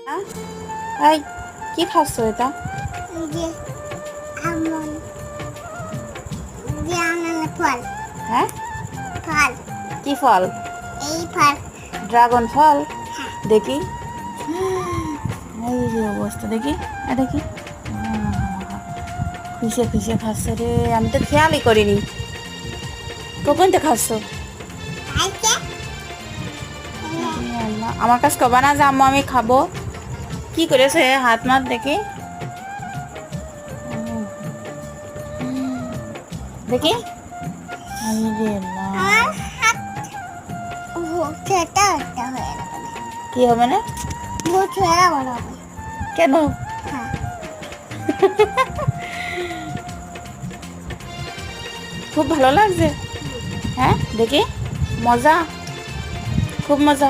হ্যাঁ? এই কি খাচ্ছ এটা? যে আমন যে আনানা ফল হ্যাঁ, ফল কি ফল? এই ফল ড্রাগন ফল। হ্যাঁ দেখি, এই যে অবস্থা, দেখি দেখি, খুশে খুশে খাচ্ছে রে, আমি তো খেয়ালই করিনি। কখন তো খাচ্ছ? আইছে আল্লাহ, আমার কাছে কবা না যে আম্মু আমি খাবো। কি করেছে হাত মাত দেখি, দেখি। এই রে আল্লাহ, আমার হাত ছোট একটা হয়ে যাবে কি হবে না? বহুত হয়ে বড় হবে কেন? হ্যাঁ খুব ভালো লাগছে। হ্যাঁ দেখি, মজা, খুব মজা।